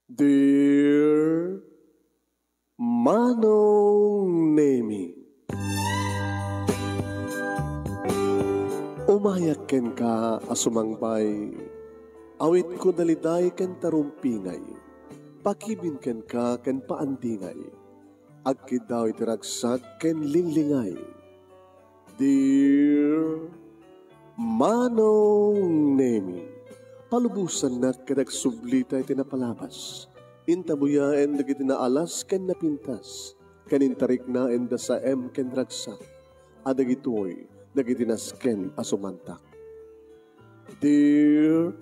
Dear Manong Nemi, umayak ken ka asumangpay, awit ko daliday ken tarumpingay, pakibin ken ka ken paandingay, agkid daw itiragsak ken linglingay. Dear Manong Nemi, palubusan na kadag sublita iti napalabas. Intabuyaen dagiti naalas ken napintas. Kanintarik na enda sa ken ragsak. Adagitoy dagiti nasken asumantak. Dear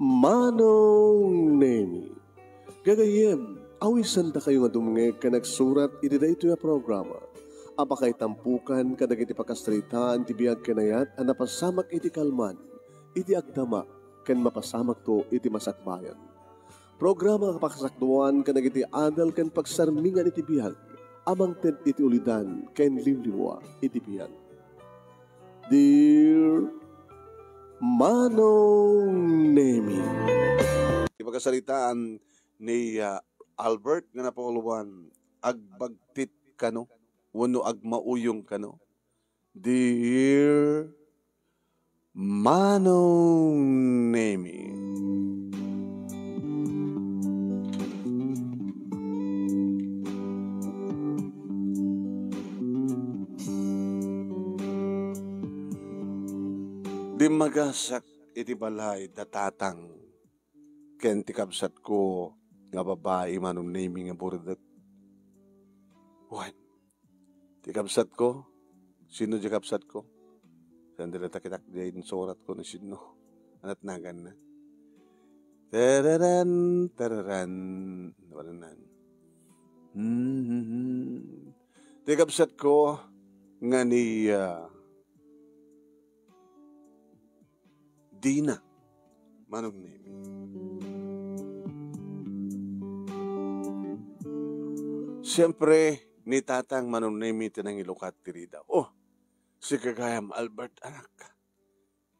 Manong Nemi, gagayem, awisan da kayo nga dumngeg ka nagsurat iti daytoy a programa. Apakay tampukan kadagiti pakastritaan ti biag kenayat a napasamak iti kalman, iti agdama, ken mapasamak to iti masakbayan. Programa kapakasakduan kanagiti adal ken pagsarmingan iti biyag, amang ted iti ulidan ken liwliwa iti biyag. Dear Manong Nemi, Di pagkasalitaan ni Albert nga napakuluan, agbagtit kano, wano agmauyong kano. Dear Manong Nemi, di magasak iti balay datatang ken ti kabsat ko nga babae Manong Nemi nga burdet. Wan, ti kabsat ko, sino di kabsat ko? Sandala takitak di surat ko na sino. Anat nagan na. Tararan, tararan. Walanan. Ti kabsat ko nga ni Dina Manong Nemi. Siyempre, ni Tatang Manong Nemi tinang ilukat tiri daw. Oh, si Kagayam Albert anak.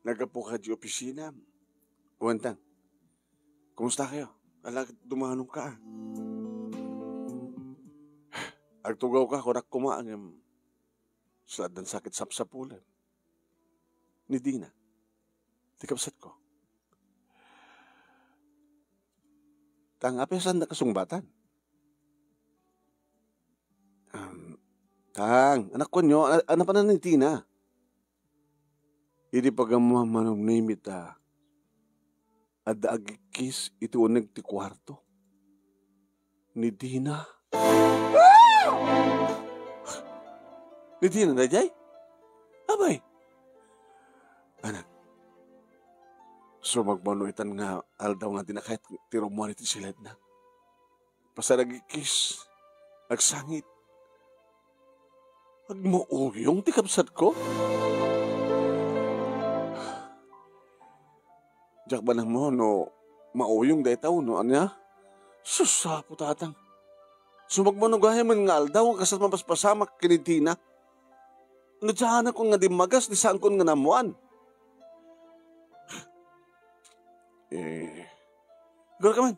Nagapukad yung opisina. Kuwantang, kumusta kayo? Alag, dumanong ka. Agtugaw ka, kurak kumaang sladan sakit sapsapulan. Ni Dina. Tikapsat ko. Tang, apesan na kasungbatan. Tang, anak ko nyo, anak pa na ni Tina. Hindi pagama Manong Nemi ta. Ada agikis ito unag ti kwarto. Ni Dina. Ni Dina na jay? Abay. Anak. So magmanuitan nga aldaw nga tinakahit tirumuan iti silad na. Pasaragikis. Nagsangit. Agmuuyong ti kabsat ko? Diyak ba nang mo, no, mauyong day tao, no, anya? Susapo tatang. Sumagmanugahe man nga aldaw, kasat mapaspasamak kinitina. Nadyahan ako nga di magas, di saan ko nga namuan. Gawin ka man.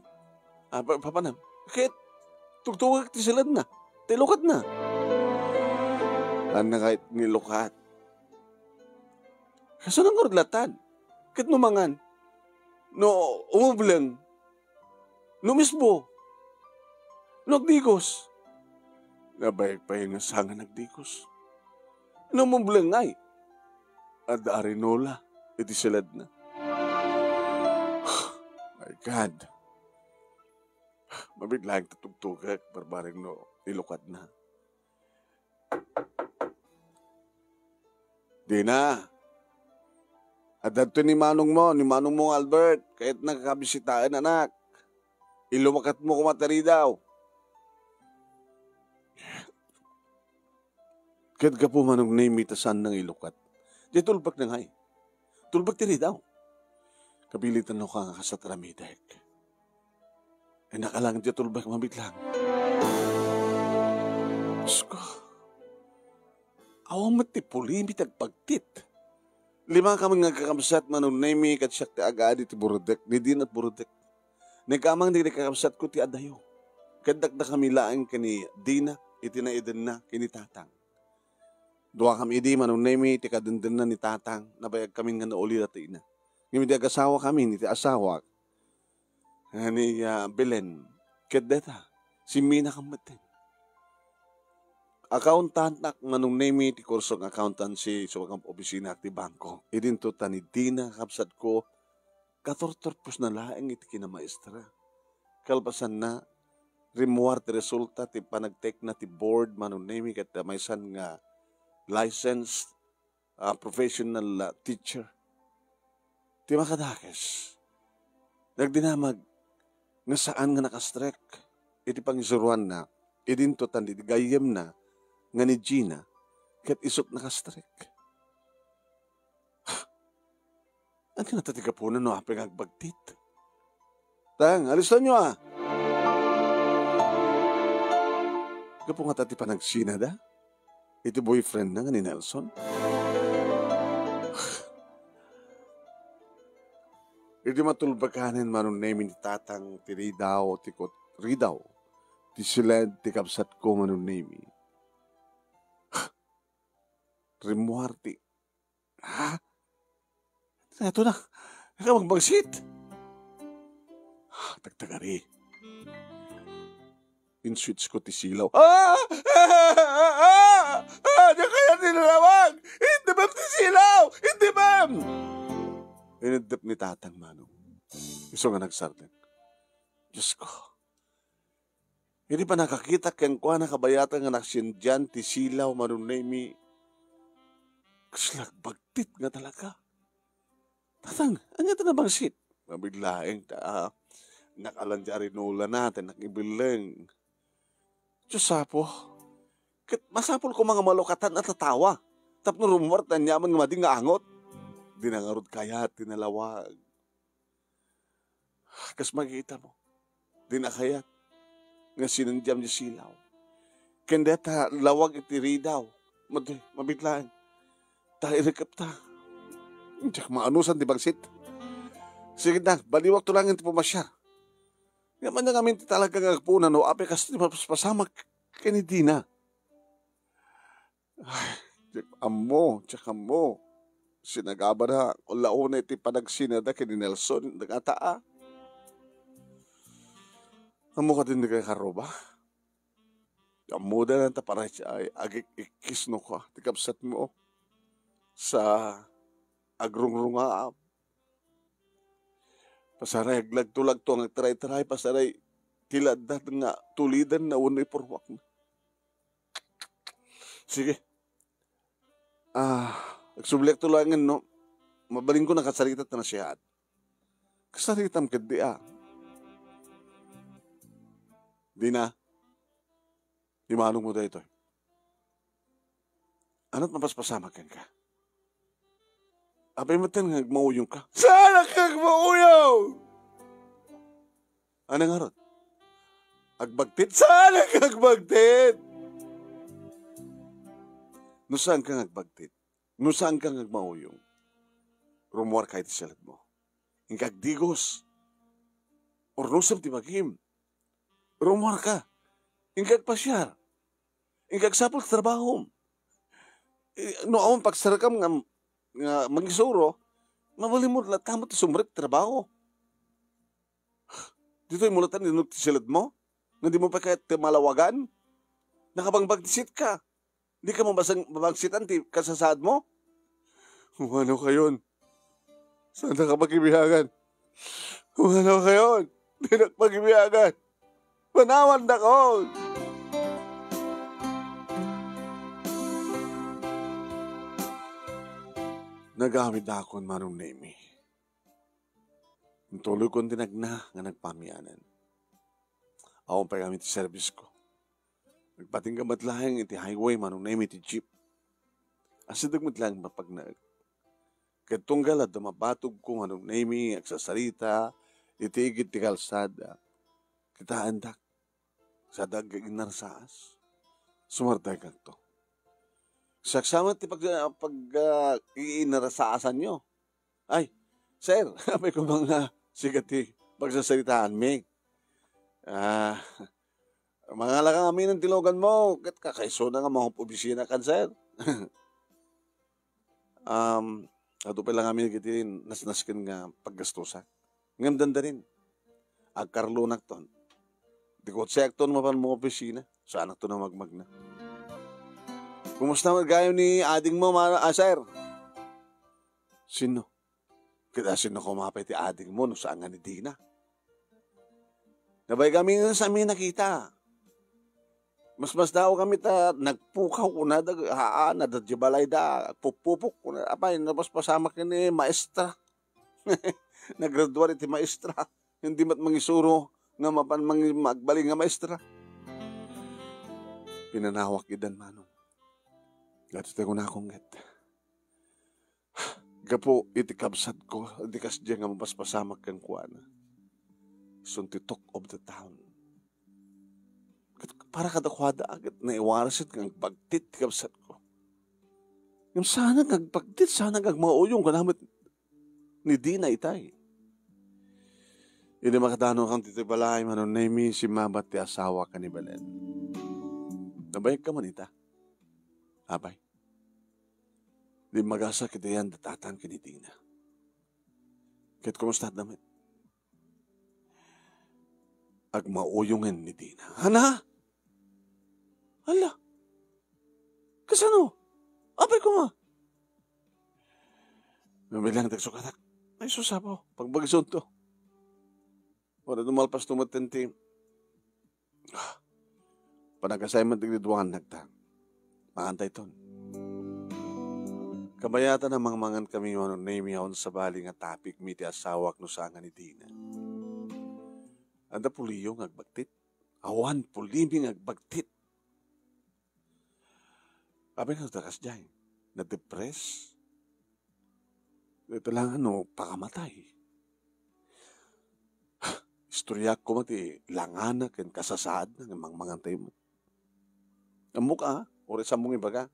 Papanam. Kahit tugtugag ti silad na. Tilukat na. Ano kahit nilukat. Kaso nang kurlatan. Kahit numangan. No, umublang. No misbo. No agdigos. Nabayag pa yung asangan nagdigos. No umublang ay. Ada arinola. Iti silad na. My God. Mabiglang tatugtugak. Barbaring no. Ilukat na. Dina. At dato ni Manong mo Albert, kahit nakakabisitaan anak. Ilumakat mo kumatari daw. Kahit ka po Manong Nemi tasan ng ilukat. Di tulbak na ngay. Tulbak tiri daw. Kabilitan no ka nga sa taramidek. Ay nakalang di tulbak mabiglang. Sko. Awang matipuli, bitag pagtit. 5 ka mga kakamsat Manong Nemi kat siya ti agad iti burudek, ni din at burudek. Nagkamang di kakabsat ko ti adayo. Kadak na kami laang kini Dina, itinaidan na kini Tatang. Dua kami idi manunemi, ti kadenden na ni Tatang, nabayag kami nga nauli na ti ina. Ngayon di asawa kami, ni ti asawa, ni Belen, kadeta, si Mina kamatin. Accountant nak manunemi ti kursong accountancy sa wakang opisina at ti bangko. Idinto ta ni Dina, kapsat ko, katortorpos na laeng iti kinamaestra. Kalpasan na, rimuar ti resulta ti panagtek na ti board manunemi kat maysan nga licensed professional teacher. Ti makadakes. Nagdinamag nga saan nga nakastrek. Iti pangisuruan na, idinto tan di gayem na nga ni Gina kat isot nakastrek. Ano ka natatiga po na no apeng agbagtit? Tang, alisan nyo Kapo nga tati panagsina da? Iti boyfriend na nga ni Nelson? Iti matulbakanin manong name ni Tatang ti Ridaw, ti Ridaw, ti siled, ti kapsat ko manong name. Rimuarti. Ha? Ito na. Ika magbagsit. Tagtagari. In-switch ko ti silaw. Diyan kaya nilalawag! Hindi bam ti silaw! Hindi bam! Inidip ni Tatang Manong. Iso nga nagsartin. Diyos ko. Hindi pa nakakita kayang kuha na kabayatan nga naksindyan ti silaw Manong Nemi. Kaslag bagtit nga talaga. Tatang, ano ito na bangsit? Mabiglaeng nakalandyari nula natin, nakibiling. Diyos sapo, masapol ko mga malukatan at tatawa. Tapno rumort na nyaman nga mading nga angot. Dinangarod kaya, tinalawag. Kas makikita mo, dinakayat, nga sinandyam ni silaw. Kendeta, lawag itiri daw. Mabiglaeng. Tayo rekap ta. Diyak maanusan di bagsit. Sige na, baliwag to lang yung pumasyar. Yaman na kami talaga ngagpunan o ape kasi pasamak kini Dina. Ay, tsaka mo. Sinagaba na, ulauna iti panagsinada kini Nelson, nagataa. Amo ka din kay karoba. Amuda na ta para siya ay agik-ikis no ka, tikapsat mo sa agrungrungaam. Pasaray aglag-tulag to, ang try-try, pasaray tiladat nga tulidan na unay porwak na. Sige. Nagsubliak tulangan, no? Mabaling ko nakasaritat na siya. Kasaritam ka di Di na. Imanong mo da ito. Ano't mapaspasama ka? Abay mo tayo nagmauyong ka. Sana kang mauyong! Anong harot? Agbagtit? Sana kang agbagtit! Nusaan kang agbagtit? Nusaan kang agmauyong? Rumuar kahit isalat mo. Ingkag digos. Or nusam ti magim. Rumuar ka. Ingkag pasyar. Ingkag sapol trabaho. No awang pagsarakam nga mangisuro, mabalimod lang tamo ti sumrit trabaho. Dito yung mulatan dinug ti silad mo, nga di mo pa kahit malawagan, nakabangbagtisit ka. Di ka mabagsitan ti kasasad mo. Ano kayon? Saan ka magibihagan? Ano kayon? Di na magibihagan. Manawan na ko. Nagamit akon manong Nemi. Tuloy kong tinagna nga nagpamianan. Ako pa gamit service ko. Nagpating kamatlaang iti highway manong Nemi iti jeep. Asidag matlang mapagnaag. Katunggal at mabatog ko manong Nemi agsasarita iti igit ti kalsada. Kita andak sa dagang inarsaas. Sumartay kang to. Saksama ti pag-iinarasaasan nyo. Ay, sir, may ko mga sigati pagsasalitaan mi. Mga lakang amin ng tilogan mo, kat kakaiso na nga mga opisina kan, sir. Ato pa lang amin kitin, nasnaskin nga paggastusa. Ngam danda rin, agkarlunak ton. Di ko sekton mapan mo opisina, saan to na magmag na. Kumusta magayon ni ading mo, sir? Sino? Kita sino kumapay ti ading mo, no saan nga ni Dina? Nabay kami na sa amin nakita. Mas daw kami nagpukaw ko na, nadadyabalay da, pupupok ko na, apay, napasamak ni maestra. Nagraduar iti maestra. Hindi mat mangisuro nga mapan magbaling nga maestra. Pinanawak idan manong. Gatute ko na akong get. Gapo iti kabsat ko, di kas diya nga mapaspasamak kang kuana. Suntitok of the town. Para kadakwada agad na iwarasit kang pagtit kabsat ko. Yung sana kang pagtit, sana kang mauyong kanamit ni Dina itay. Hindi makadano kang titibalay manon nemi si mabat ti asawa ka ni Belen. Nabayag ka man ita. Abay. Di magasa kita yan datatan ka ni Dina. Kahit kumusta damit. Ag mauyungan ni Dina. Hana? Hala. Kasano? Abay ko nga. Nabilang tagsukatak. Ay susapaw. Pagbagisod to. Wala dumalpas tumatenti. Panag-asay man tigdiduangan nagtang. Maantay ton. Kabayatan na mangan kami yung name sa bali nga topic miti asawak no sanga ni Dina. Anda puliyo ng agbagtit. Awan pulimi ng agbagtit. Abay nga takas dyan. Na-depress. Ito lang pakamatay. Istorya ko mati langanak and kasasaad ng mangantay mo. Ang mukha, ori sa mong ibaga,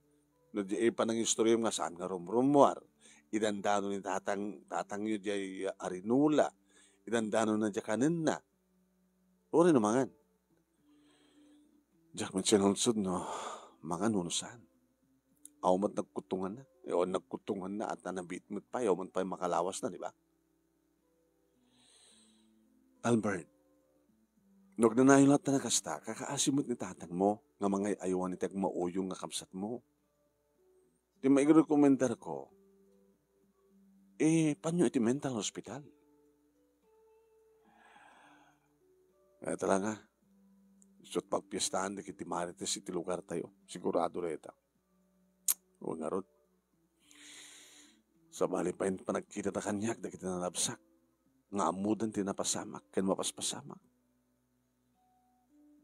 nadya pa ng istorya nga saan nga rumrumuar. Idandano ni tatang yun dya arinula. Idandano na dya kanin na. Ori na mangan. Diyak man sinulsod mga nunusan. Awamat nagkutungan na. O nagkutungan na at nanabitmit pa. Awamat pa makalawas na, di ba? Albert, nung nanayon lahat na nakasta, kakaasimot ni tatang mo nga mga ayawan ni mauyong nga kamsat mo. Di maigrekomendar ko, panyo iti mental hospital. Ito lang nga. Sot pagpiestahan di kiti marites iti lugar tayo. Sigurado reta. O nga rod. Sa bali pa yun panagkita na kanyak da kita nalabsak. Nga amudan tinapasamak. Ken mapaspasamak.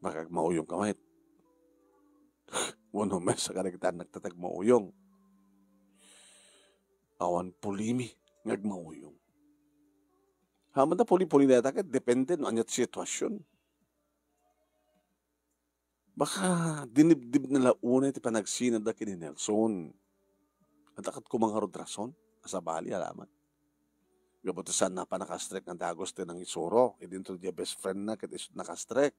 Bakag mauyong kamay. Wano mes sa karagtan nagtatag mauyong. Awan pulimi. Ngag mauyong. Haman na puli-puli na takat. Depende no anyat sitwasyon. Baka dinibdib nila una iti panagsinad na kini Nelson. At akat ko mga rodrason, asa bali, alaman. Gabutasan na pa nakastrek ng dagos din ng isuro. E dito dia best friend na kit nakastrek.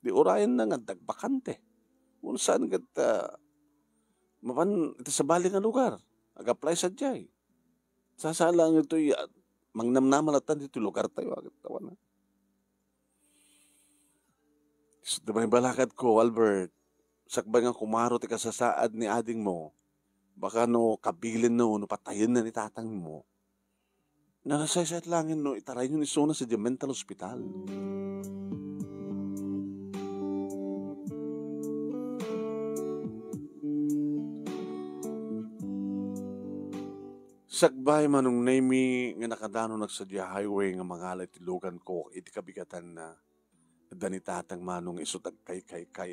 Di orayan na nga dagbakante. Kung saan kat mapan ito sa bali nga lugar. Ag-apply sa jay. Sasalang ito mangnamnamalatan dito lugar tayo. Agad tawa na. So, diba yung balakad ko, Albert, sakbay nga kumaro ti kasasaad ni ading mo, baka kabilin patayin na ni tatang mo, nalasay-sayat langin itaray nyo ni Sona sa mental hospital. Sakbay manong name nga nakadano nagsadya highway nga mangalay tilugan ko, iti kabigatan na danitatang manong isutag kay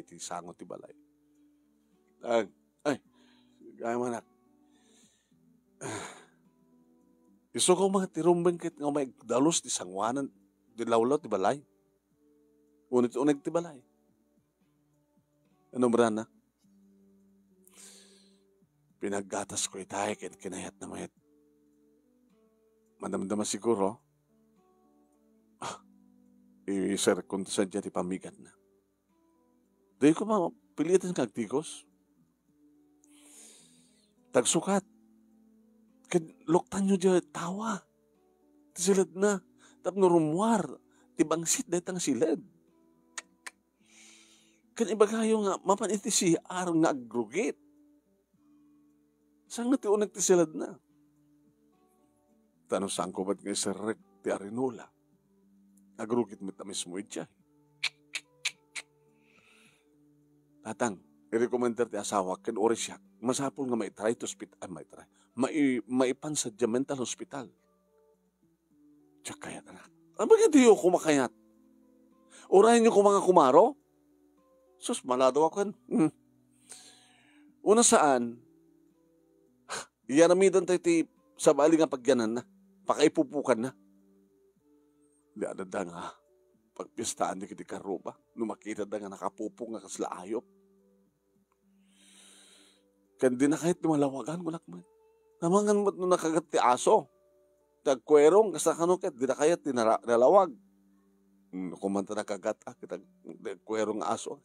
iti sangot ti balay. Gaya manak. Iso ko mga tirumbeng kit nga may dalos ti sangwanan ti lawlaw ti balay. Unit-unit ti balay. Ano brana? Pinaggatas ko itay kit kinayat na mayat. madamdama siguro, sir, kung sadya ti pamigat na. Dahil ko mapilitan kagtikos. Tagsukat. Loktan nyo dyan tawa. Silad na. Tapno rumwar. Tibangsit dahil tang silad. Kan iba kayo nga, mapaniti si Ar nga agrugit. Saan nga tiunag ti silad na? Tanong saan ko ba't nga isarek ti Arinola? Agrugit mo tamis mo itya. Tatang, i-recommender ti asawa, ken ori siya, masapol nga maitry to hospital, maipan sa mental hospital. Tiyak kayat anak. Ano ba hindi yung kumakayat? Urahin niyo kung mga kumaro? Sus, malado ako yan. Una saan, iyanamidan tayo ti sa bali nga pagyanan na, pakaipupukan na. Di adada nga, pagpistaan di kiti karuba, numakita da nga nakapupo nga kasla ayop. Kandi na kahit lumalawagan ko nakman. Namangan mo't nung nakagat ti aso. Tagkwerong, kasa kanuket, di na kaya tinalawag. Kumanta nakagat, tagkwerong aso.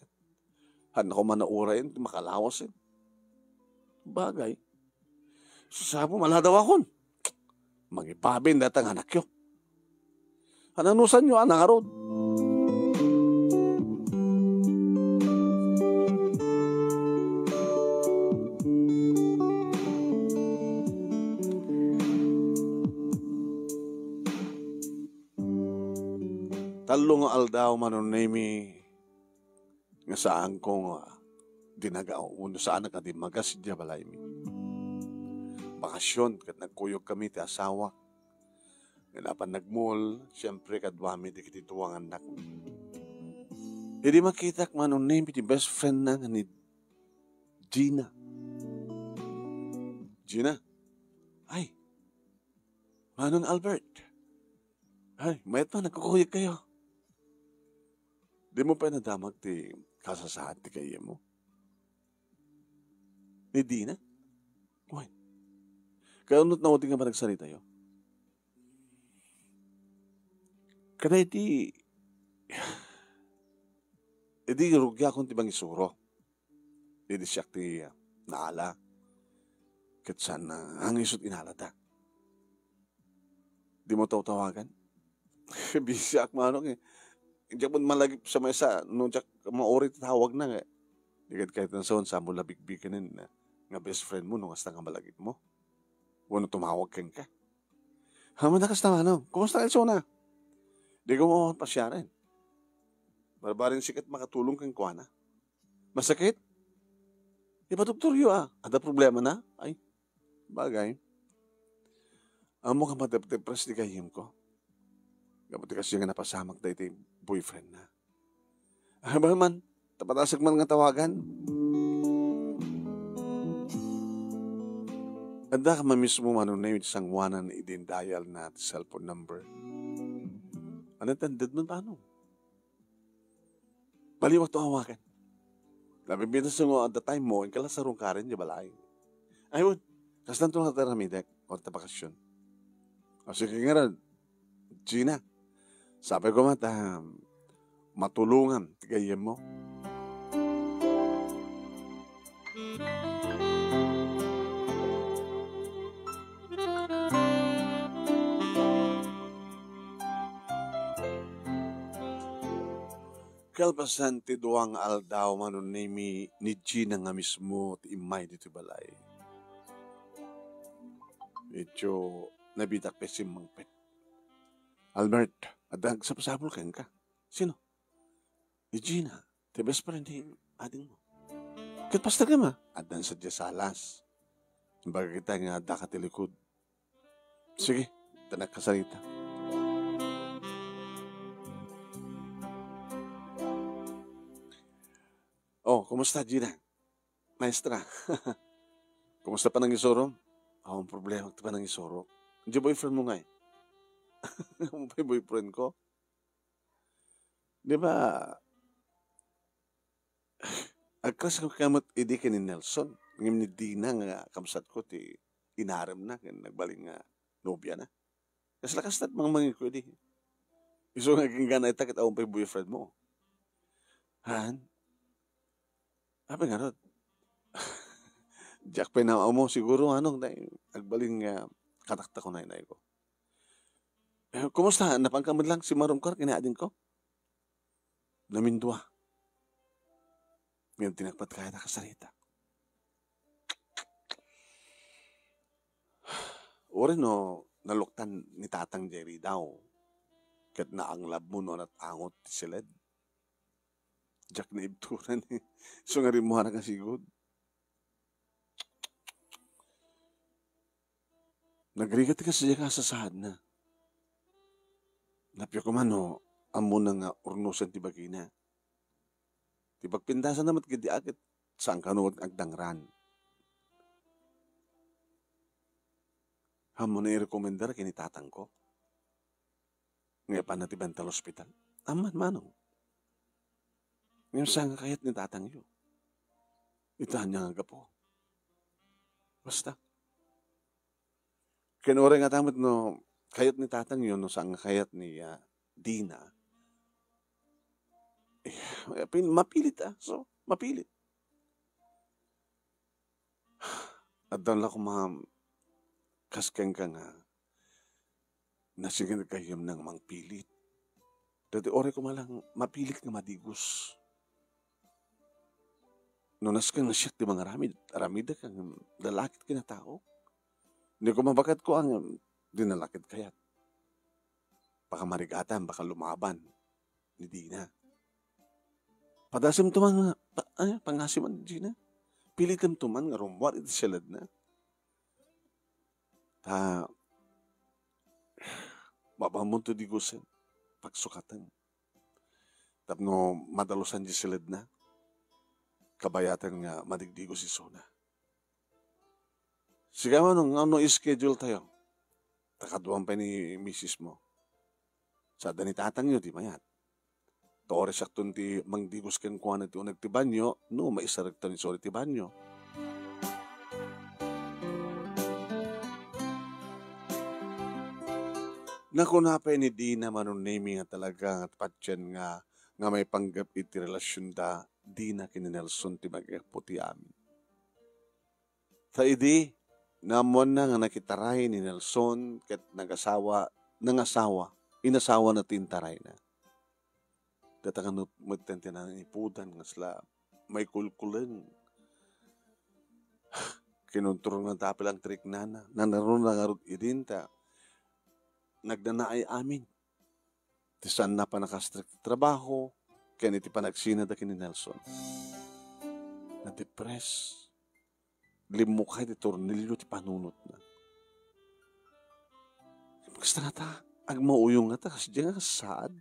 Han ako manaurin, makalawas. Bagay. Sasabi mo, maladaw akon. Mangipabin datang anak yo. Hananusan nyo, anak arod. Talong aldaw manunemi nga saan kong dinagaw. Uno saan na magas diya balay mi. Bakasyon, kat nagkuyog kami ti asawa. Nganapan nagmul, siyempre kadwami di kitituwang anak. Hindi makita manunemi ti best friend na nga ni Gina. Gina? Ay, Manong Albert. Ay, mayat pa, nagkukuyog kayo. Di mo pa nadamag ti kasasahan ti kayo mo? Ni Dina? Why? Kaya unot na uting nga ba nagsalita yun? Kada iti rugya akong tibang isuro. Hindi siya ti naala. Kat saan na ang isot inalata. Di mo tawagan? Bisya ak manong eh. Diyak mo malagip sa mesa, nung diyak maori tawag na nga. Dikat kahit na soon, sa mula bigbiganin na nga best friend mo nung hasta nga malagip mo. Wano tumawag kang ka. Haman na kasta manong, kumusta kayo na? Di ko mo pasyarin. Barbarin sikat makatulong kang kuwana. Masakit? Iba doktor yun Ada problema na? Ay, bagay. Amo ka matep-depres di kayim ko. Kabuti kasi nga napasamak da ito boyfriend na. Ba man, tapatasag man nga tawagan. Anda ka mamismo manon na yung isang wanan idin-dial na cellphone number. Ano tandad man paano? Baliwag to hawakan. Nabibitas mo at the time mo, yung kalasarong ka rin, di balay. Ayun, kastan to nataramidek o tapakasyon. O sige nga rin, Gina, sabi ko matulungan, tigayem mo. Kalpasan ti duwang aldaw manunemi ni Gina nga mismo ti imay dito balay. Medyo nabitak pe simangpet. Albert, adag sapasapol kang ka. Sino? Ni Gina, ti best friend ni ading mo. Katpasta ka ma? Adan sa salas. Baga kita nga ada ka tilikod. Sige, tanak kasalita. Oh, kumusta, Gina? Maestra. Kumusta pa nang isoro? Ang problema pa nang isoro. Hindi boyfriend mo nga eh. Ang boyfriend ko. Di ba? Agkas ko kamot idi ka ni Nelson. Ngayon ni Dina nga kamsat ko ti inaram na. Nagbaling nga nobya na. Kas lakas tat mga mangiko di. Iso nga gana ita kita umpay boyfriend mo. Han? Apa nga rod? Jack pa na mo siguro anong agbaling katakta ko na inay ko. Kumusta? Napangkamad lang si Marumkar kinaadin ko? Namindwa. Ngayon tinagpat kaya na kasarita. Ore no, naluktan ni Tatang Jerry daw. Kat na ang lab mo no at angot ti silid. Jack na ibturan eh. So nga rin mo harang kasigod. Nagrigat ka siya kasasahad na. Napyo ko man no, amo na nga urnusan ti bagina. Ti pagpintasan naman kiti akit saan ka no agdangran. Hamo na i-rekomendar kini tatang ko. Ngayon pa natin bantal hospital. Aman manong. Ngayon saan nga kayat ni tatang yun. Itahan niya nga po. Basta. Kinure nga tamit no, kayat ni tatang yun, no, saan nga kayat ni Dina. Mapilit So, mapilit. At doon lang ko mga kaskeng ka nga nasigin kayam ng mang pilit. Dati ore ko malang mapilit nga madigos. No naskang nasyak di mga ramid kang dalakit kinatao. Hindi ko mabakat ko ang dinalakit kayat. Baka marigatan, baka lumaban ni Dina. Padasim tuman pangasiman Dina. Pilit kam tuman nga rumwar iti silad na. Mabamunto di gusen, pagsukatan. Tapno madalusan di silid na, kabayatan nga madigdigos si Sona. Sige mo, ano schedule tayo? Takaduan pa ni misis mo. Sa dani tatang nyo, di mayat. Tore saktun ti mangdigos ken kuha na ti unag ti banyo, no, maisarekta ni sorry ti banyo. Nakunapay ni Dina manon naming nga talaga at patyan nga may panggap iti relasyon da Dina kini Nelson ti magputi amin. Sa idi, namon na nga nakitaray ni Nelson ket inasawa na tintaray na. Datakan magtente na ipudan nga sila may kulkulen. Kinunturong na tapil ang trik nana, nanaroon na nga idinta. Nagdanaay amin. Ti saan na pa nakastrict trabaho, kaya iti panagsinad ni Nelson. Na-depress. Limukay ti tornilyo ti panunot na. Basta nga ta, agmauyong nga ta, kasi diyan nga saad.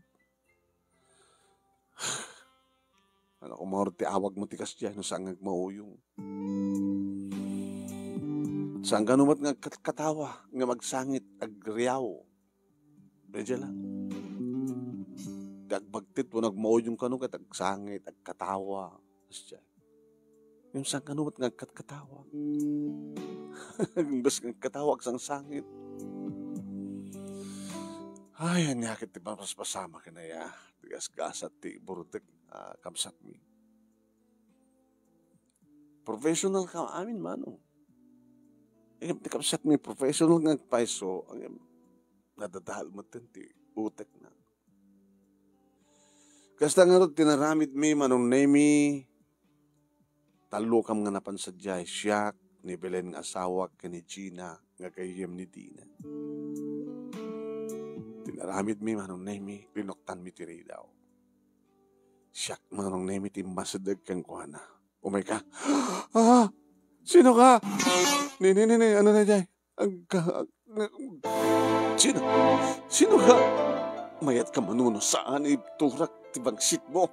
Ano kung mahor ti awag mo ti kasya, no saan agmauyong. Saan ganumat nga katawa, nga magsangit, agriyaw. Medyo lang. Dagbagtit mo, nagmauyong ka nung katagsangit, agkatawa. Yung saan ka nung nagkatawa. Bas katawa, agsang sangit. Ay, ang yakit ti paspasama ka na ya. Tigas-gasat ti burudek, kamsat mi. Professional ka amin, manong. Ti kamsat mi, professional nga paiso, nadadahal mo ti utek na. Kasta nga rin tinaramid mi manong nemi talo kam nga napansadyay siyak ni Belen nga asawa ka ni Gina nga kayem ni Dina. Tinaramid mi manong nemi linoktan mi tiri daw. Siyak manong nemi ti masadag kang kuhana. Umay ka. Sino ka? Ni, ano na jay? Sino ka? Mayat ka manuno saan iturak ti bangsit mo?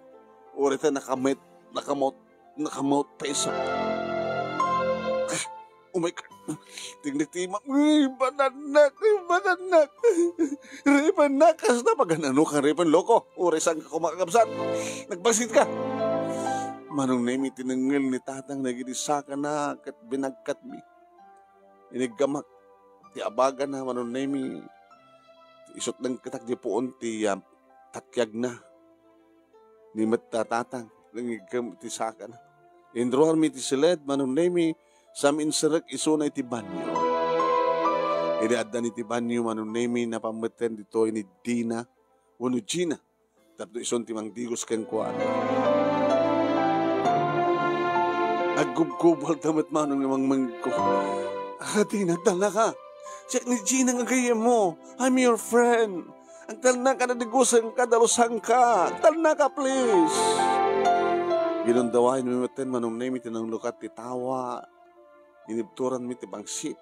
Orita nakamot pesa. Oh my God. Tingnitima. Bananak. Ribanak. Kas na paganano ka riban loko. Orisan ka kumakabsat. Nagbangsit ka. Manong nemi tinangil ni tatang naginisaka na kat binagkat mi. Inigamak. Ti abaga na manong nemi isot lang katak di poon ti takyag na. Ni matatatang. Langigam iti saka na. Indroar mi ti siled, manunay mi sam inserek iso na iti banyo. Idi addan iti banyo, manunay mi napameten dito ni Dina, wano Gina. Tapos ison ti mangdigos ken kuan. Agubgubal damat manong namang mangko. Dina, tala ka. Check ni Gina nga gaya mo. I'm your friend. Ang talna ka na digusan ka, dalusang ka. Talna ka, please. Ginundawain mi maten manong na iti nang lukat ti tawa. Inibturan mi ti bangsit.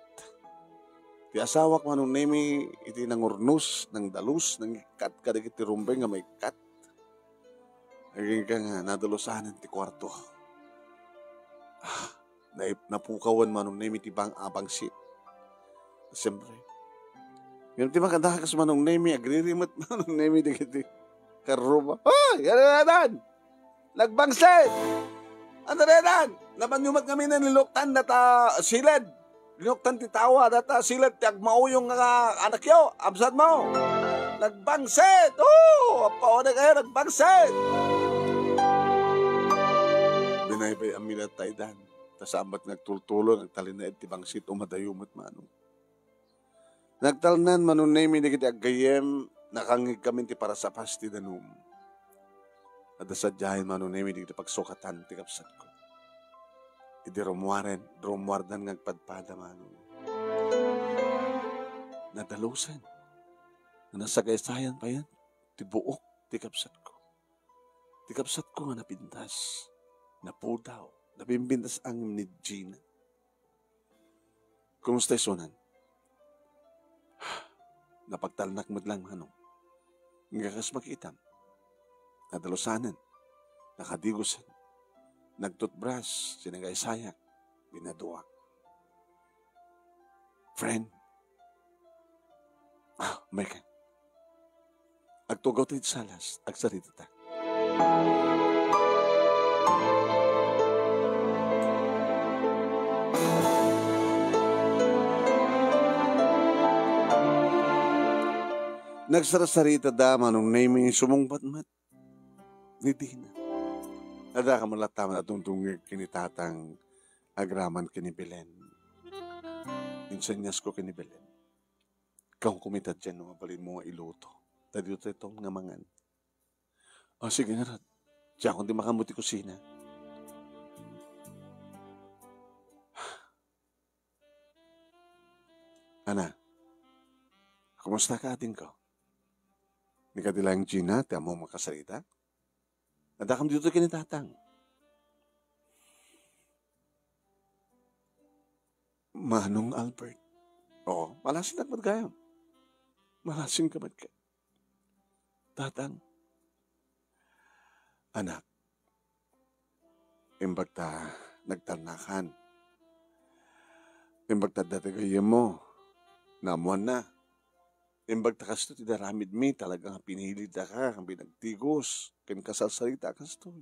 Ti asawak manong na iti nang urnos, nang dalus, nang ikat ka ti rumbay nga may kat. Aging ka nga nadalusanan ti kwarto. Napukawan manong na iti bangsit. Siyempre. Yung ti makadakas manong nemi, agririmat manong nemi di kiti karuba. Hoy! Yan! Nagbangsit! Ano rin? Napanyumat kami na niluktan na ta silid. Niluktan ti tawa na ta silid. Tiag mauyong nga anak yo. Absad mo. Nagbangsit! Oh! Apaw na kayo, nagbangsit! Binaybay amila taydan. Tasambat nagtultulo, nagtalinaid ti bangsit o madayumot manong. Nagtalnan manunay mi nagiti aggayem, nakangig kami ti para sa pasti danum. At asadyahin manunay mi nagiti pagsukatan ti kapsat ko. Iti rumwardan ngagpadpada manong. Nadalusan. Nasagaysayan pa yan. Ti buok ti kapsat ko. Ti kapsat ko nga napintas. Napudaw. Nabimbintas ang ni Gina. Kumusta isunan? Napagtalnak mo lang manong. Ngakas makitam. Nadalusanan. Nakadigusan. Nagtutbras. Sinagaysayak. Binaduak. Friend. Meka. Agtugaw tayo salas. Agsarita ta. Nagsarasarita da manong naming sumungbatmat ni Dina. Nada ka malataman at tungtungig kinitatang agraman kini Belen. Insanyas ko kini Belen. Kung kumitad dyan, mapalin mo nga iluto. Tadi ito itong ngamangan. O sige nga rat. Diyan kung di makamuti kusina. Ana, kumusta ka ating ko? Ni ka dilang Gina, tiyan mo makasalita? Nadakam dito kinitatang. Manong Albert. Oo, malasing at magayam. Malasing ka ba't ka? Tatang. Anak. Imbag ta nagtanakan. Imbag ta datagayam mo. Namuan na. Imbag ta kasto ti daramid mi talagang pinili ta ka, ang binagtigos, ken kasalsalita kasto.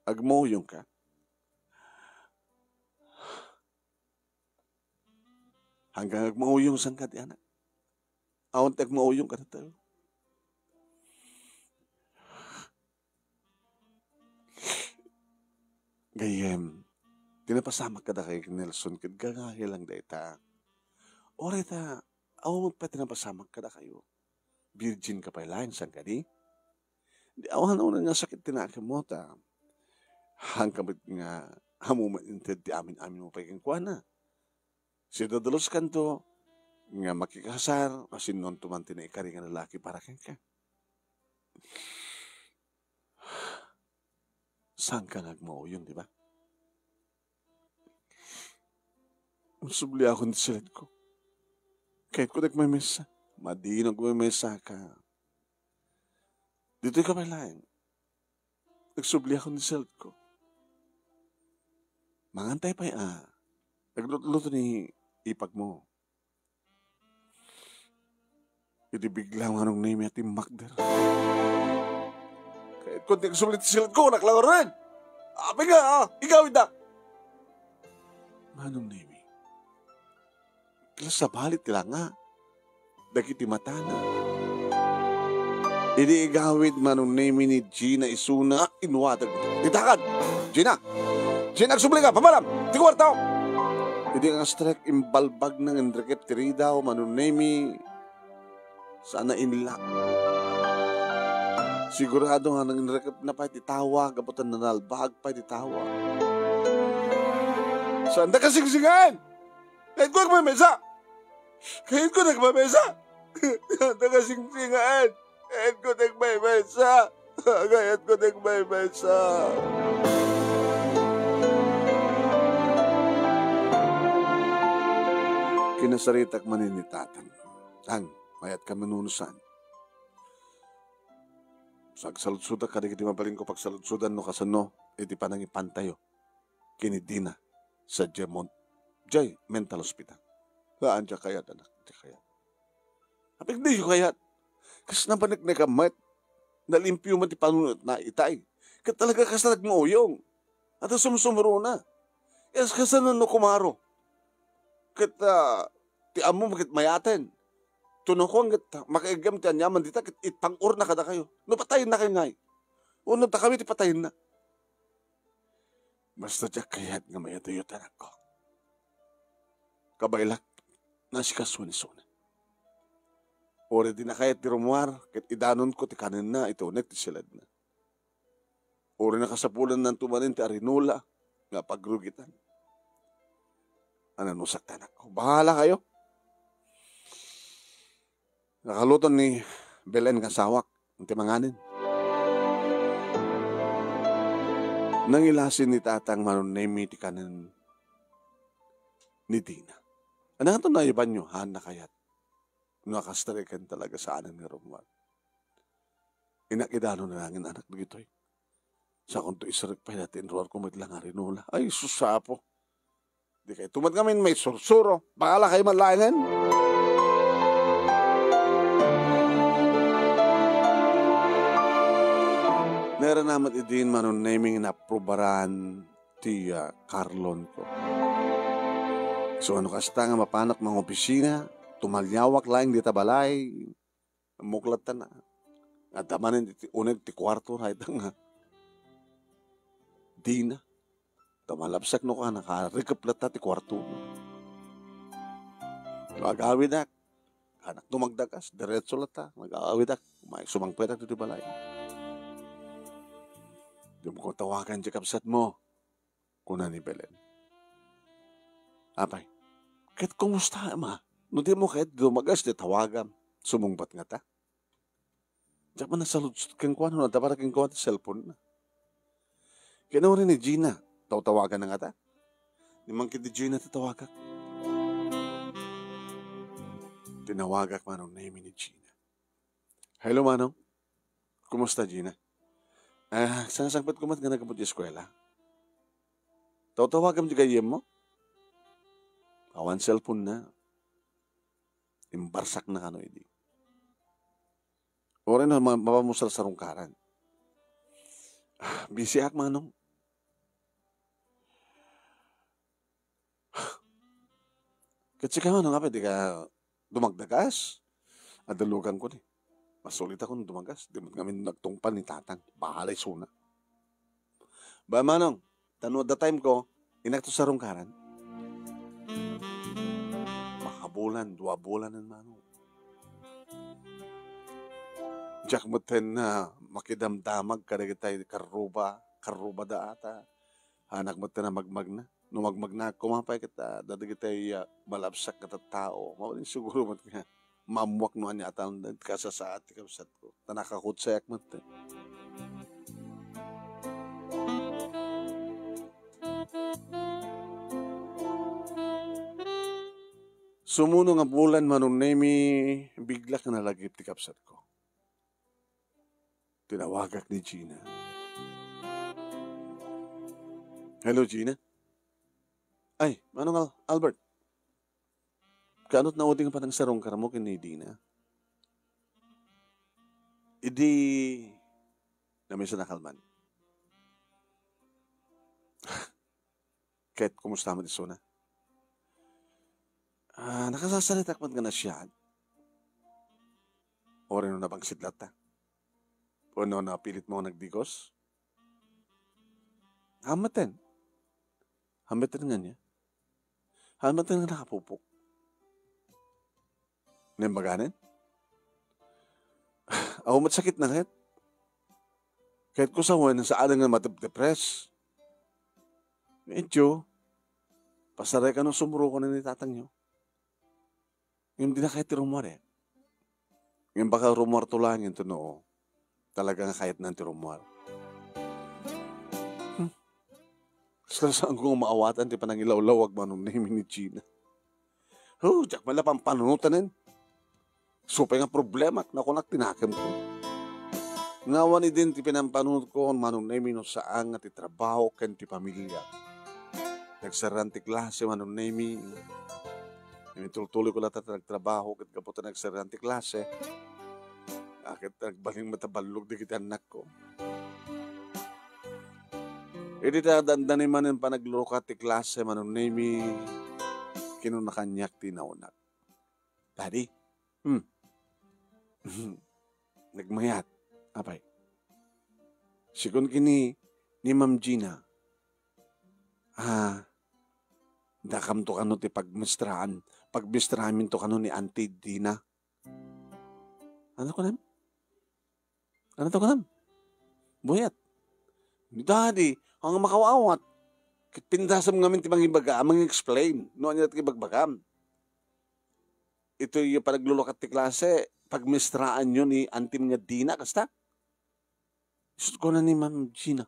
Agmoyong ka. Hanggang agmoyong sang ka ti anak. Awan ti agmoyong ka na tayo. Gayem, tinapasamak ka da kay Nelson, kad gagahilang da ita. Oray ta, awan pa tinapasamak ka da kayo. Virgin ka pa ilang, sang ka di? Di awan na nga sakit tinaka mo ta. Hangkamit nga, hamuman inted ti amin-amin mo pa ikingkuha na. Si dadalos kanto, nga makikasar, asin non tumanti na ikari nga lalaki para kang ka. Saan ka nagmauyong, di ba? Masubli ako ni silid ko. Kahit ko nagmamesa, madinag mamesa ka. Dito ka malayan. Nagsubli ako ni silid ko. Mangantay pa nagluto ni ipag mo. Hindi bigla nga nung name at Magder. Kahit kung nagsulit silid ko, naklawar rin. Api nga, ikaw ida. Manong name. Kila sa balit nila nga. dagiti matana. Idi igawid manong name ni Gina isuna inuwatag. Ditakad! Gina! Gina, agsubli ka! Pamalam! Di kwartaw! Idi nga strek imbalbag ng Enriquet Tirida o manong name sana inla. Sigurado nga ng Enriquet na pa ititawa, gabutan na nalbag pa ititawa. Saan na kasigsigan? Kahit ko nagmamesa! Kahit ko nagmamesa! Saan na kasigsigan? Kahit ko nagmamesa! Kahit ko nagmamesa! Kinasaritak manin ni Tatang. Tang, mayat ka manunusan. Sagsalutsuda ka, di mabalin ko pagsalutsudan no kasano, iti panang ipantayo. Kinidina sa Jemont. Jay, mental hospital. Saan siya kayat, anak? Di kayat. Apik di siya kayat. Kasi nabanik na kamat, nalimpyo man ti panunod na itay. Kat talaga kasi nagmoyong. At sumusumuro na. Yes, kasi no kumaro. Kat ti amo makit mayaten. Tuno ko hanggat makaigam ti anyaman dita, kat itpang-or na kada kayo. No patayin na kayo ngay. Unang ta kami ti patayin na. Basta diya kayat nga mayatayot anak ko. Kabailak, nasikasuni-suni. Ore di na kayat ti rumuar, kat idanon ko ti kanin na, ito ulit ti silad na. Ore na kasapulan ng tumanin ti arinula, nga pagrugitan. Ananusak tanak ko. Bahala kayo. Nakaluton ni Belen kasawak, ang timanganin. Nangilasin ni Tatang manunemi ti kanin ni Dina. Ano nga ito na iban nyo, han na kayat? Nakastarikan talaga sa anan ni Romuald. Inakidano na langin anak dito eh. Sa kung to isarik pa natin, ruwar ko lang arinula. Ay, susapo. Di kayo tumad kami may sursuro. Bakala kayo manlaingan. Nera naman idin manon naming na probaran ti Carlon ko. So ano kasta nga mapanak mga opisina, tumalyawak lang di tabalay, muklat na. At tamanin unag ti kwarto, kahit nga. Di na. Tamalapsak no ka, nakarikap lata ti kwarto. Mag-awid ak. Anak tumagdagas, diretso lata. Mag-awid ak. May sumangpetak ti balay. Di mo ko tawagan di kapsat mo. Kuna ni Belen. Apay, kahit kumusta ma? No di mo kahit dumagas di tawagan. Sumungbat nga ta. Diyak man nasaludsud kang kuwan. No, dapat kang kuwan ti cellphone na. Kinawa rin ni Gina. Tawagan na nga ta. Di man kiti Gina tatawagak. Tinawagak manong name ni Gina. Hello manong. Kumusta Gina? Sangasangpat ko mat nga nagabot di eskwela. Tawagan di kayem mo? Awan cellphone na. Imbarsak na kano hindi. O rin na mapamusal sa rungkaran. Busy ak manong. Kasi ka manong nga di ka dumagdagas. Adalugan ko ni. Masulit ako nung dumagas. Di mo kami nagtungpan ni Tatang. Bahalay suna. Ba manong, tanood the time ko, inakto sa rungkaran. Makabulan, 2 bulan ng manong. Diyak mo ten na makidamdamag karagitay karuba da ata. Anak mo ten na magmag na. Nung magmag na, kumapay kita, dadagitay malabsak ka tao. Mawalin siguro mo nga. Mamuak no anya atan kasasaat ti kapsat ko. Tanakakutsayak mo te. Sumuno nga bulan manong nemi bigla ka nalagip ti kapsat ko. Tinawagak ni Gina. Hello Gina? Ay, manong Albert? Kaano't nauding pa ng sarong karamo kini Dina? Idi namin sa nakalman. Kahit kumusta mo diso na? Nakasasalitak man ka na siya. O rin na bang sidlat ta? O no na pilit mo nagdigos? Hamaten. Hamaten nga niya. Hamaten nga nakapupok. Nembaganin? Ako matsakit na kahit. Kahit ko sa huwan, sa alang nga matip-depress. Medyo, pasaray ka nung sumuro ko na ni tatang nyo. Yung di na kahit rumor eh. Yung baka rumor to lang yun to noo. Talagang kahit na rumor. Saan ko maawatan ti panangilawlawag manong name ni Gina. Diyak malapang panunutanin. Supay nga problema na kunak tinakam ko. Ngawan din ti pinampanunod ko manong name no saan nga ti trabaho ken ti pamilya. Nagsaran ti klase manong name. Tultuloy ko lang nagtrabaho ket kaputan nagsaran ti klase. Akit nagbaling matabalog di kita anak ko. Iti dadandani man yung panaglukat ti klase manong name kinunakanyak tinaunak. Daddy? Nagmayat. Apay. Sikon kini ni Ma'am Gina. Dakam to kano ti pagmistraan. Pagmistraan to kano ni Auntie Dina. Ano ko nam? Ano to ko nam? Buyat. Daddy, ang makawawat. Pintasam ngamin ti mangibaga, mang-explain. Noon niya ti bagbagam. Ito yung panaglulukat ti klase, pagmistraan nyo ni Auntie niya Dina, kasta? Gusto ko na ni Ma'am Gina.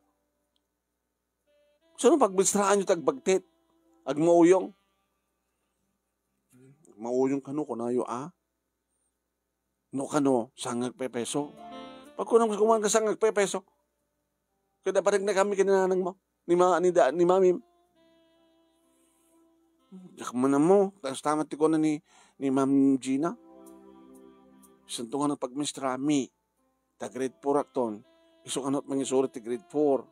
So, pagmistraan nyo tagbagtit, agmauyong. Agmauyong kano, kunayo No kano, sangag pepeso. Pag kunang kumain ka sangag pepeso, kaya parang na kami kinanang mo, ni Mami. Yak mo na mo, tapos tamat ko na ni Ma'am Gina. Santo nga na pagmistrami, ta grade 4 akton, iso kanot mangisuri ti grade 4.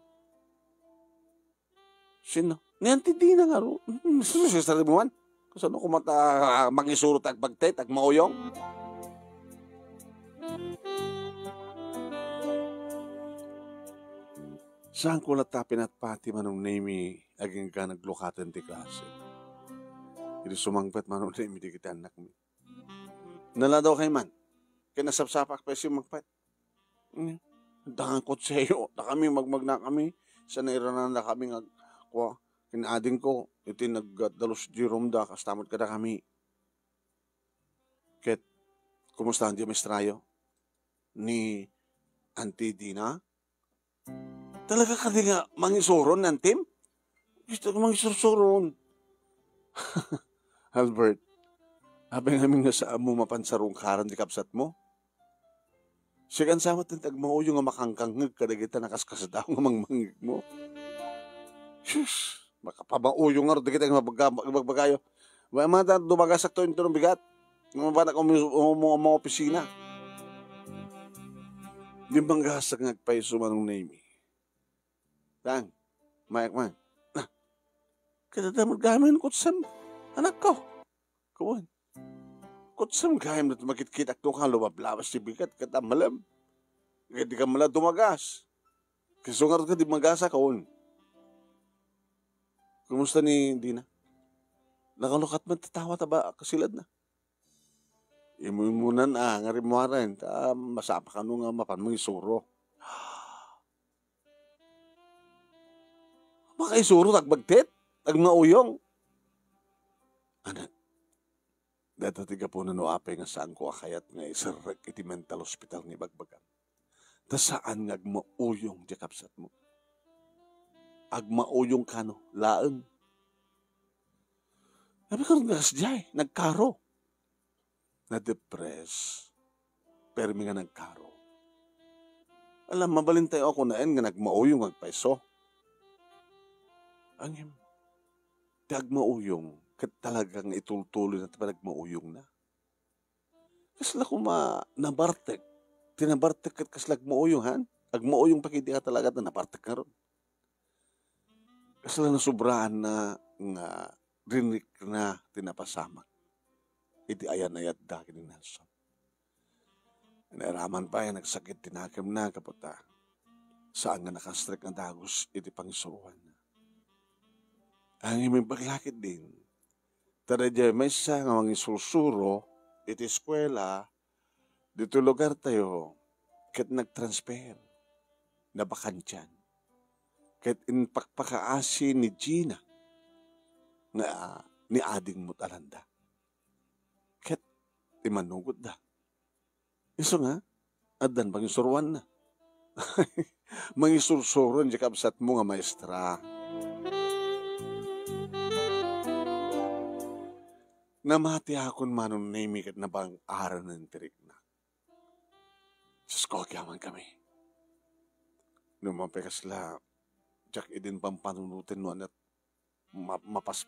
Sino? Ni Auntie Dina nga ro. Sino siya sa ribuan? Kasano kumata mangisuro tagbagtay, tagmauyong? Saan ko natapin at pati manong name aging ka naglukatan ti klase. Hindi sumangpat manong name di kita anak mi. Nala daw kay man. Kinasapsapak pa siya magpat. Dangan ko sa'yo. Na kami magmag na kami. Sa nairanan na kami kinading ko. Ito nagdalos Jerome da. Kastamot ka na kami. Ket, kumusta ang Diamistrayo? Ni Auntie Dina? Talaga ka di nga mangisuron ng team? Gusto ko mangisuron. Albert, habang namin nga sa amo mapansarong karan di kapsat mo. Sigan sama tintagmao yung nga makangkangag kadagita nakaskasadaw nga mangmangig mo. Shush! Makapabauyo nga rin kita nga magbagayo. Mata dumagasak to yung tunong bigat. Mga bata ko mga opisina. Di bang gasak ngagpaiso manong name. Tang, mayak man. Kada damod gamin kutsam, anak ko. Kuwan. Kutsam gamin na makit-kitak nung kang lumablabas si bigat kata malam. Kaya di ka mala dumagas. Kisungar ka di magasa kawan. Kumusta ni Dina? Nakalukat man tatawa taba kasilad na. Imuimunan ngarimuaran. Masapa ka nung mapan mga isuro. Makaisuro, tagbagtit, tagmauyong. Anak, dito tiga po na noapay nga saan ko akayat nga isarag iti mental hospital ni Bagbagan. Ta saan nga agmauyong di kapsat mo? Agmauyong kano, laan. Sabi ko nga kasjay, nagkaro. Na-depress, pero may nga nagkaro. Alam, mabalintay ako na nga nagmauyong agpaiso. Ang tagmauyong kat talagang itultuloy na nagmauyong na. Kasla ko nabartek. Tinabartek kat kasla agmauyong han. Agmauyong pakiti ka talaga na nabartek ka ron. Kasla na sobrahan na nga rinik na tinapasamak. Iti ayan-ayat da kini Nelson. Nairaman pa yan, nagsakit, tinakam na kaputa. Saan nga nakastrek ng dagos, iti pangisuruan na. Ang iming paglakit din. Tada dyan, may isa nga mga isusuro, iti eskwela, dito lugar tayo, kat nagtransfer, nabakantyan. Kat inpakpakaasi ni Gina, nga ni ading mutalanda. Kat imanugod da. Iso nga, adan pang isuruan na. Mangisursuron di kabsat mo nga maestra. Namati akon manon nami kat na bang aran ng tirik na. Diyos ko, kyaman kami. Numapekas la, jak idin pang panunutin mo at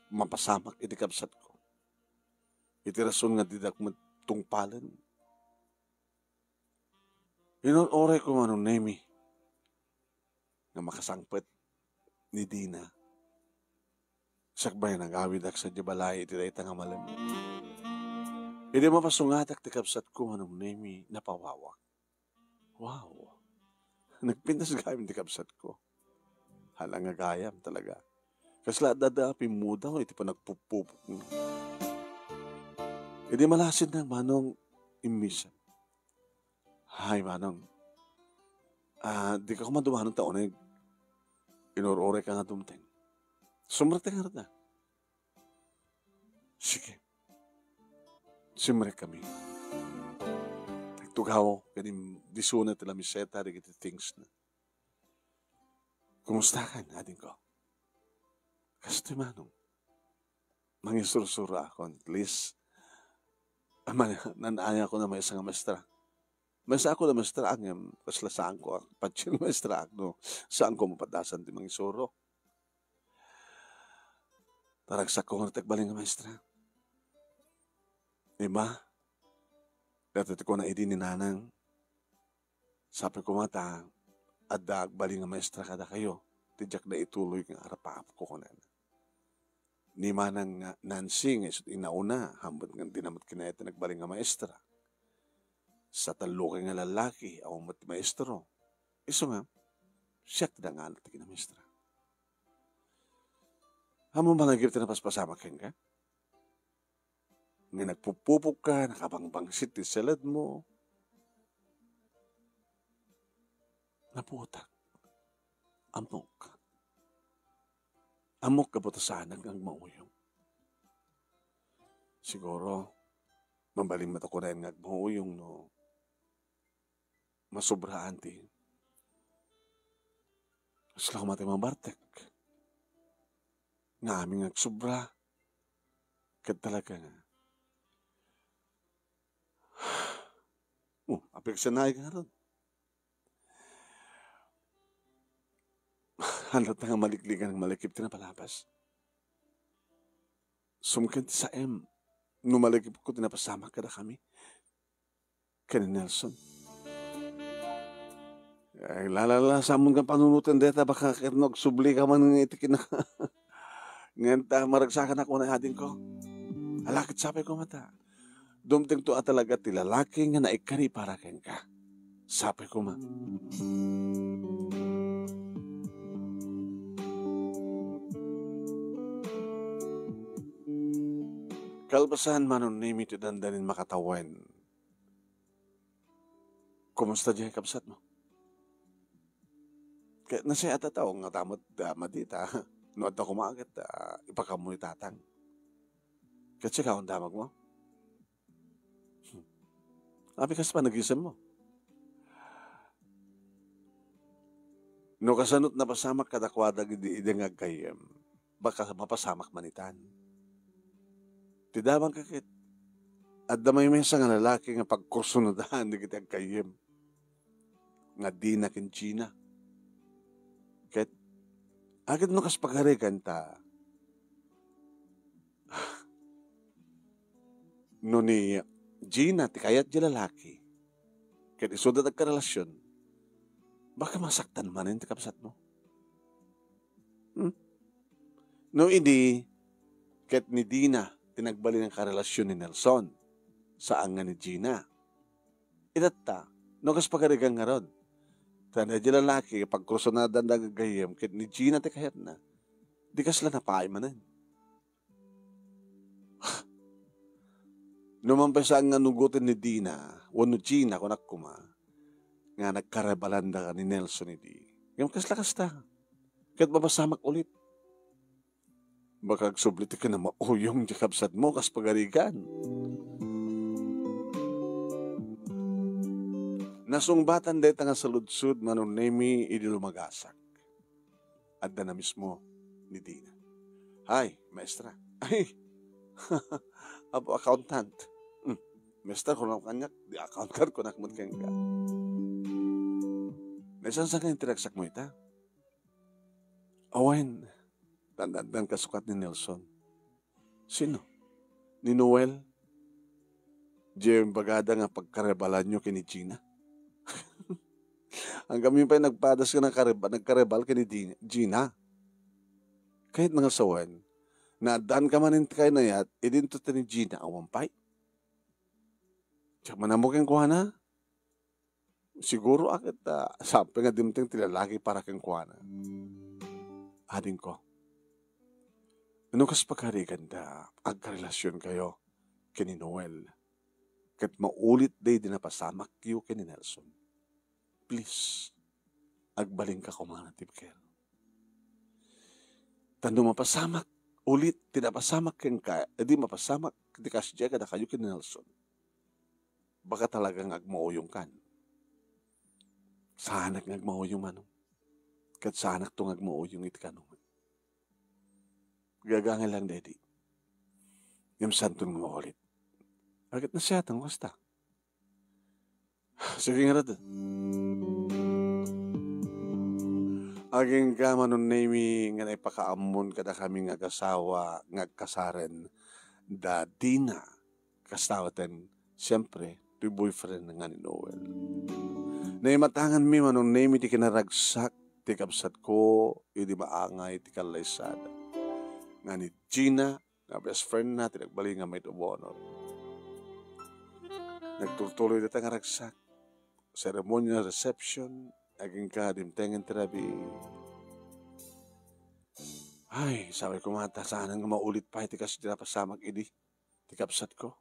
mapasamak iti kabsat ko. Iti rason nga didak matungpalan. Inoore ko manon nami na makasangpet ni Dina. Sakbay nag-awid ak sa dibalay iti dayta nga malam. Iti mapasungatak ti kabsat ko manon nami napawawak. Wow! Nagpintas gayam ti kabsat ko. Halang nga gayam talaga. Kasla dadapin mo daw iti pa nagpupupok mo. Iti malasin na manong imisan. Hay, manong. Di ka kumaduman ng taon eh. Inurore ka nga dumteng. Sumrate nga na. Sige. Simre kami. Nagtugaw. Kanim disuna tila miseta. Di kita things na. Kumusta ka na, ading ko? Kasi manong. Mangisurusura ako. At least, nanaya ko na may isang maestra. Masa ako na maestra ang kasla saan ko ang patsin maestra no saan ko mapadasan di mangisuro. Taragsak ko nga tagbaling nga maestra. Diba? Dato ko na idi ni nanang. Sabi ko mata adag baling nga maestra kada kayo. Tidyak na ituloy ng arapaap ko kunan. Ni manang Nancy nga inauna hambot nga dinamot kinayat nagbaling nga maestra. Sa talukin nga lalaki, ako mati maestro. Iso nga, siya tidak nga natin na maestra. Hamo malagip na paspasama ka nga? Nga nagpupupok ka, nakabangbangsit ti salad mo. Naputak. Amok. Amok ka ba tasanan ang mauyong? Siguro, mambaling mata ko rin nga mauyong no. Masubraan ti. Sila ko matay mga bartek. Nga aming nagsubra. Kat talaga nga. Apik sanay ka ron. Halat na nga malikligan ng malikip ti na palapas. Sumkan ti sa numalikip ko tinapasama ka na kami. Kani Nelson. Ay, lalala, sa amon kang panunutan deta, baka kirnog, subli ka man ng itikin na. Ngayon, maragsakan ako na adin ko. Alakit sabi ko mata. Dumting to talaga ti lalaki nga naikari para ken ka. Sabi ko ma. Kalbasan manon nimi ti dandanin makatawan. Kumusta diyan kabsat mo? Nasi ata tao nga tamot madita. No at ako maagat, ipakamoy tatang. Kasi ka ang damag mo. Sabi kasi pa nag-isam mo. No kasanot na pasamak kadakwadag idengag kayem, baka mapasamak manitan. Tidamang kakit. At damay mesa nga lalaki nga pagkursunodahan di kitag kayem. Nga di na kinchina. Ket, agad no kas pagharigan ta. No ni Gina, ti kayat di lalaki. Ket isudat ag karelasyon. Baka masaktan man yung kapsat mo. No hindi, ket ni Dina, tinagbali ng karelasyon ni Nelson. Saan nga ni Gina. Itata, No, kas pagarigang nga ron. Tanda di lalaki, pag krusonadan na gagayam, kit ni Gina te kahit na, di kas la napaay manan. Numampasa nga nugutin ni Dina, wano Gina kunak kuma, nga nagkarebalanda ka ni Nelson ni Di. Yung kas ta. Kahit mapasamak ulit. Baka agsublit ka na mauyong di kapsat mo kas pagarigan. Nasungbatan dahil nga sa ludsud manunemi idi lumagasak. Adda na mismo ni Dina. Ay, maestra. Ay, abo accountant. Maestra, kung kanyak, di accountant ko nakmut kang ka. Naisan sa kanyang tinagsak mo ita? Awain, dandan kasukat ni Nelson. Sino? Ni Noel? Diyan bagada nga pagkarebalan nyo kini Gina? Ang kami pa nagpadas ka nagkarebal kini Gina. Kahit mga sawan, nadaan ka manin kay na yat, idinto ta ni Gina awampay. Tiyak manamukeng kuha na. Siguro akit sabi nga dimting tilalaki para kang kuha na. Ading ko, ano kas pagkarigan da agkarelasyon kayo kini Noel? Kat maulit day dinapasamak kayo kini Nelson. Please, agbaling ka kumana tibker. Tando mapasamak, ulit dinapasamak kang ka, edi mapasamak, di kasya kada kayo kini Nelson. Baka talagang agmauyong kan. Sanak ng agmauyong manong. Kat sanak tong agmauyong itkanong. Gagangan lang, Daddy. Yung santong nga ulit. Agad na siya, tang basta. Sige nga rin. Aging ka manunami nga naipakaamon kada kaming agasawa ngagkasaren da Dina kastawatan siyempre to boyfriend nga ni Noel. Naimatangan mi manunami ti kinaragsak ti kapsat ko idi maangay ti kalaysada. Nga ni Gina nga best friend na tinagbali nga may honor. Nagtutuloy dito nga ragsak. Ceremonial reception aging ka dimtengen terabi. Ay, sabi ko mata, sana nga maulit pa iti kasi tinapasamag idi. Tikapsat ko.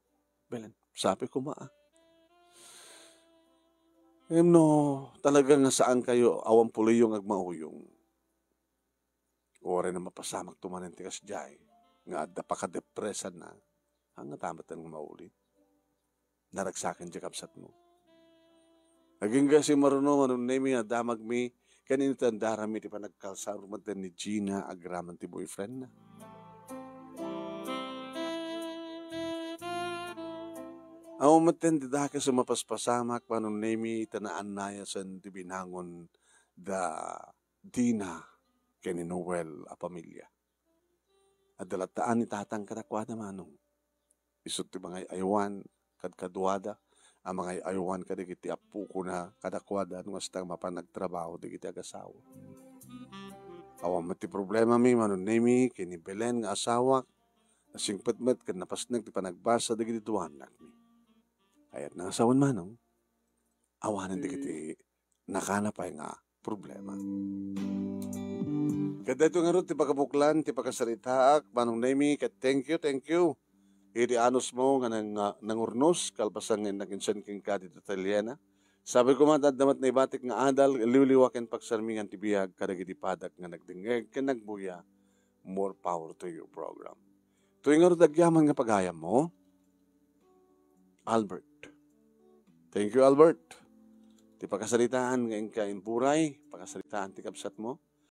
Belen, sabi ko maa. No, talaga nga saan kayo awang puloy yung agmauyong. Ore na mapasamag tumanin tikas jay. Nga adda paka-depresan na. Hanga tamatan nga maulit. Naragsakin di kapsat mo. Aging kasi maruno manunemi nga damag mi kanino tandara mi ti panagkalsaruman ni Gina agraman ti boyfriend na. Ang umaten di dake sa mapaspasamak panunemi tanaan naya san ti binangon da Dina kani Noel a pamilya. At dalataan ni tatang kadakwada manong. Isot ti mga aywan kadkadwada ang mga aywan kadigiti apu ko na kadakwada nung astang mapanagtrabaho digiti agasawa. Awang mati problema mi manunemi kini Belen nga asawa nasingpetmet kan napasnag ti panagbasa digiti duwanak mi. Kayat nga asawan manong awanan digiti nakanapay nga problema. Kada ito nga rin, ti pagkabuklan, ti pagkasaritaak, manong nemi, kat thank you. Iti anos mo nga nangurnos, kalpasan nga nakinsan king ka dito Italiana. Sabi ko matadamat na ibatik nga adal, liwliwakin pagsarmingan ti biyag, kadagiti padak nga nagdingeg, kanagbuya, more power to your program. Tuwing nga rin dagyaman nga pagayam mo, Albert. Thank you, Albert. Ti pagkasaritaan nga ingka impuray, pagkasaritaan ti kapsat mo,